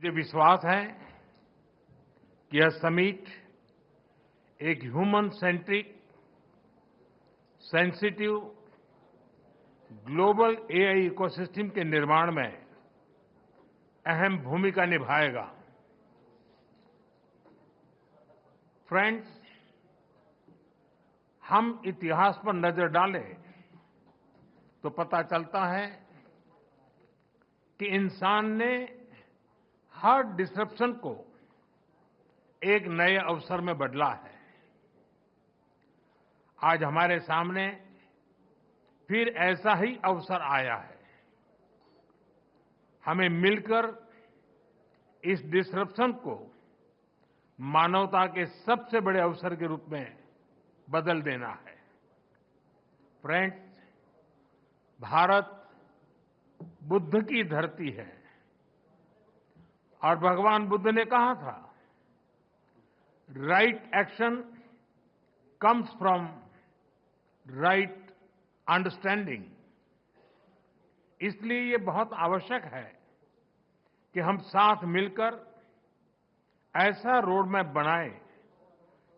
मुझे विश्वास है कि यह समिट एक human centric, sensitive, global AI ecosystem के निर्माण में अहम भूमिका निभाएगा। फ्रेंड्स, हम इतिहास पर नजर डालें तो पता चलता है कि इंसान ने हर डिसरप्शन को एक नए अवसर में बदला है। आज हमारे सामने फिर ऐसा ही अवसर आया है। हमें मिलकर इस डिसरप्शन को मानवता के सबसे बड़े अवसर के रूप में बदल देना है। फ्रेंड्स, भारत बुद्ध की धरती है और भगवान बुद्ध ने कहा था, right action comes from right understanding. इसलिए ये बहुत आवश्यक है कि हम साथ मिलकर ऐसा रोड मैप बनाएं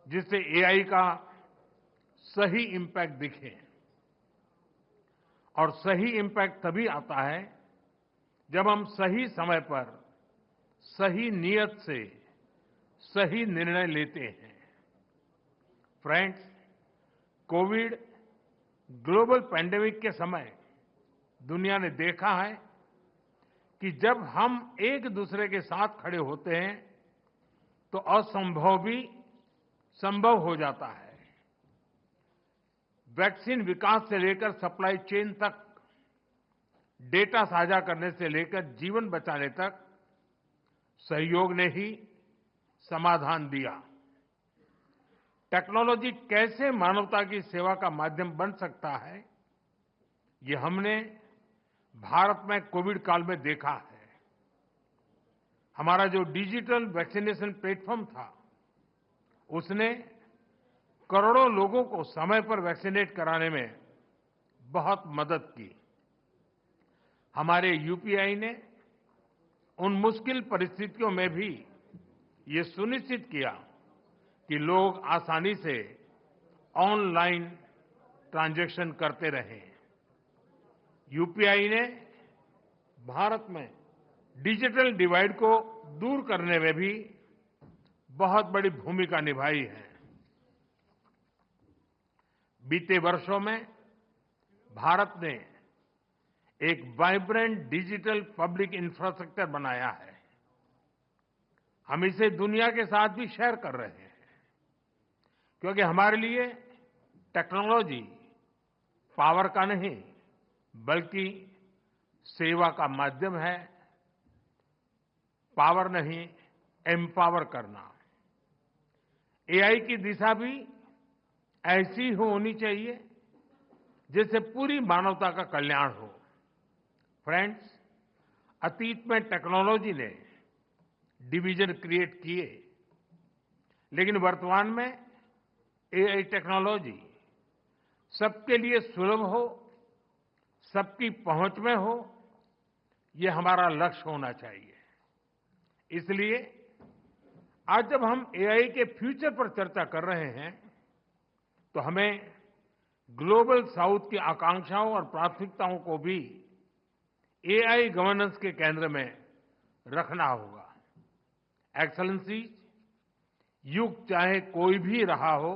जिससे एआई का सही इम्पैक्ट दिखे। और सही इम्पैक्ट तभी आता है जब हम सही समय पर, सही नियत से सही निर्णय लेते हैं। फ्रेंड्स, कोविड ग्लोबल पैंडेमिक के समय दुनिया ने देखा है कि जब हम एक दूसरे के साथ खड़े होते हैं तो असंभव भी संभव हो जाता है। वैक्सीन विकास से लेकर सप्लाई चेन तक, डेटा साझा करने से लेकर जीवन बचाने तक सहयोग ने ही समाधान दिया। टेक्नोलॉजी कैसे मानवता की सेवा का माध्यम बन सकता है, ये हमने भारत में कोविड काल में देखा है। हमारा जो डिजिटल वैक्सीनेशन प्लेटफॉर्म था, उसने करोड़ों लोगों को समय पर वैक्सीनेट कराने में बहुत मदद की। हमारे यूपीआई ने उन मुश्किल परिस्थितियों में भी ये सुनिश्चित किया कि लोग आसानी से ऑनलाइन ट्रांजैक्शन करते रहें। यूपीआई ने भारत में डिजिटल डिवाइड को दूर करने में भी बहुत बड़ी भूमिका निभाई है। बीते वर्षों में भारत ने एक वाइब्रेंट डिजिटल पब्लिक इंफ्रास्ट्रक्चर बनाया है। हम इसे दुनिया के साथ भी शेयर कर रहे हैं, क्योंकि हमारे लिए टेक्नोलॉजी पावर का नहीं बल्कि सेवा का माध्यम है। पावर नहीं, एम्पावर करना। एआई की दिशा भी ऐसी होनी चाहिए जिससे पूरी मानवता का कल्याण हो। फ्रेंड्स, अतीत में टेक्नोलॉजी ने डिवीजन क्रिएट किए, लेकिन वर्तमान में एआई टेक्नोलॉजी सबके लिए सुलभ हो, सबकी पहुंच में हो, ये हमारा लक्ष्य होना चाहिए। इसलिए आज जब हम एआई के फ्यूचर पर चर्चा कर रहे हैं तो हमें ग्लोबल साउथ की आकांक्षाओं और प्राथमिकताओं को भी एआई गवर्नेंस के केंद्र में रखना होगा। एक्सेलेंसी, युग चाहे कोई भी रहा हो,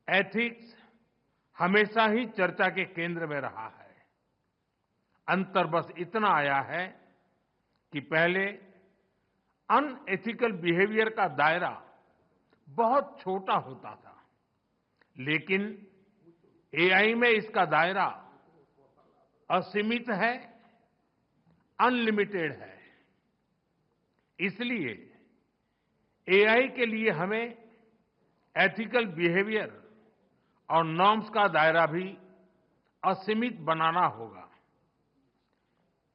एथिक्स हमेशा ही चर्चा के केंद्र में रहा है। अंतर बस इतना आया है कि पहले अनएथिकल बिहेवियर का दायरा बहुत छोटा होता था, लेकिन एआई में इसका दायरा असीमित है, अनलिमिटेड है। इसलिए एआई के लिए हमें एथिकल बिहेवियर और नॉर्म्स का दायरा भी असीमित बनाना होगा।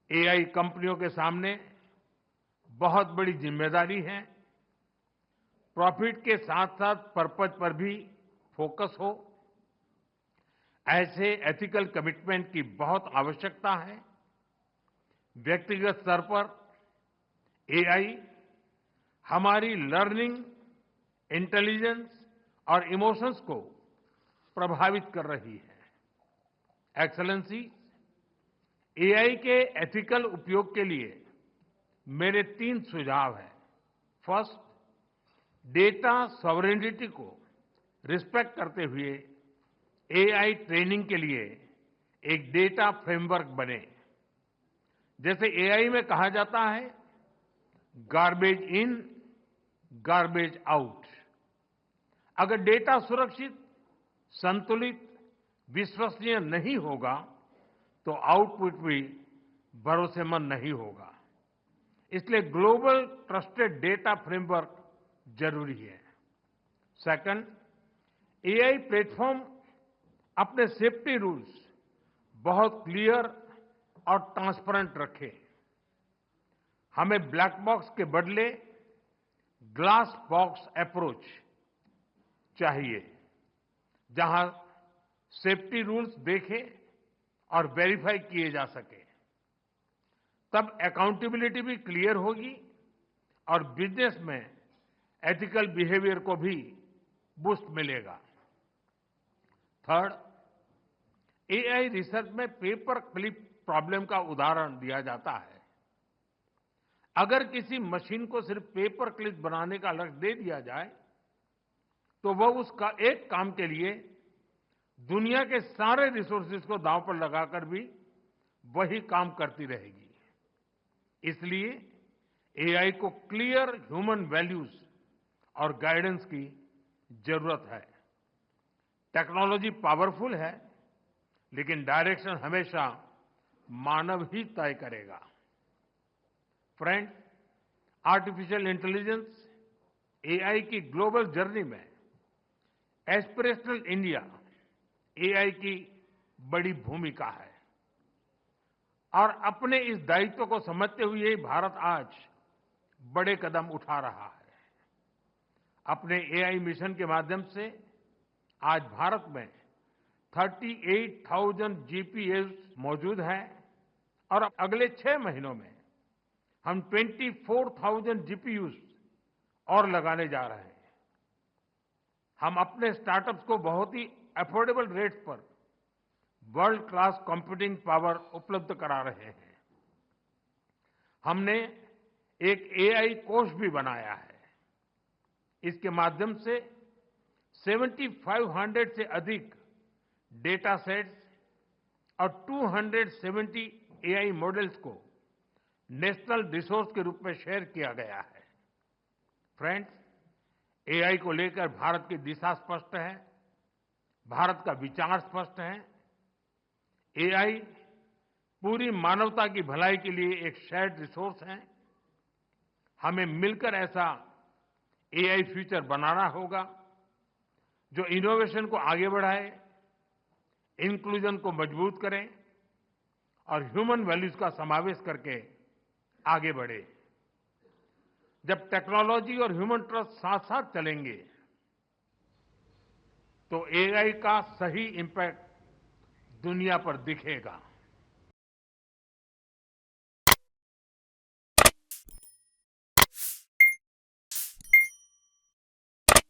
एआई कंपनियों के सामने बहुत बड़ी जिम्मेदारी है। प्रॉफिट के साथ साथ पर्पज पर भी फोकस हो, ऐसे एथिकल कमिटमेंट की बहुत आवश्यकता है। व्यक्तिगत स्तर पर एआई हमारी लर्निंग, इंटेलिजेंस और इमोशंस को प्रभावित कर रही है। एक्सेलेंसी, एआई के एथिकल उपयोग के लिए मेरे 3 सुझाव हैं। फर्स्ट, डेटा सॉवरेनिटी को रिस्पेक्ट करते हुए एआई ट्रेनिंग के लिए एक डेटा फ्रेमवर्क बने। जैसे एआई में कहा जाता है, गार्बेज इन, गार्बेज आउट। अगर डेटा सुरक्षित, संतुलित, विश्वसनीय नहीं होगा तो आउटपुट भी भरोसेमंद नहीं होगा। इसलिए ग्लोबल ट्रस्टेड डेटा फ्रेमवर्क जरूरी है। सेकंड, एआई प्लेटफॉर्म अपने सेफ्टी रूल्स बहुत क्लियर और ट्रांसपेरेंट रखे। हमें ब्लैक बॉक्स के बदले ग्लास बॉक्स अप्रोच चाहिए, जहां सेफ्टी रूल्स देखे और वेरीफाई किए जा सके। तब अकाउंटेबिलिटी भी क्लियर होगी और बिजनेस में एथिकल बिहेवियर को भी बूस्ट मिलेगा। थर्ड, एआई रिसर्च में पेपर क्लिप प्रॉब्लम का उदाहरण दिया जाता है। अगर किसी मशीन को सिर्फ पेपर क्लिप बनाने का लक्ष्य दे दिया जाए तो वह उसका एक काम के लिए दुनिया के सारे रिसोर्सेज को दांव पर लगाकर भी वही काम करती रहेगी। इसलिए एआई को क्लियर ह्यूमन वैल्यूज और गाइडेंस की जरूरत है। टेक्नोलॉजी पावरफुल है, लेकिन डायरेक्शन हमेशा मानव ही तय करेगा। फ्रेंड्स, आर्टिफिशियल इंटेलिजेंस, एआई की ग्लोबल जर्नी में एस्पिरेशनल इंडिया एआई की बड़ी भूमिका है और अपने इस दायित्व को समझते हुए भारत आज बड़े कदम उठा रहा है। अपने एआई मिशन के माध्यम से आज भारत में 38,000 जीपीएस मौजूद हैं और अगले 6 महीनों में हम 24,000 जीपीयूज और लगाने जा रहे हैं। हम अपने स्टार्टअप्स को बहुत ही अफोर्डेबल रेट्स पर वर्ल्ड क्लास कंप्यूटिंग पावर उपलब्ध करा रहे हैं। हमने एक एआई कोष भी बनाया है। इसके माध्यम से 7,500 से अधिक डेटा सेट्स और 270 एआई मॉडल्स को नेशनल रिसोर्स के रूप में शेयर किया गया है। फ्रेंड्स, एआई को लेकर भारत की दिशा स्पष्ट है, भारत का विचार स्पष्ट है। एआई पूरी मानवता की भलाई के लिए एक शेयर्ड रिसोर्स है। हमें मिलकर ऐसा एआई फ्यूचर बनाना होगा जो इनोवेशन को आगे बढ़ाए, इंक्लूजन को मजबूत करे और ह्यूमन वैल्यूज का समावेश करके आगे बढ़े। जब टेक्नोलॉजी और ह्यूमन ट्रस्ट साथ साथ चलेंगे तो एआई का सही इंपैक्ट दुनिया पर दिखेगा।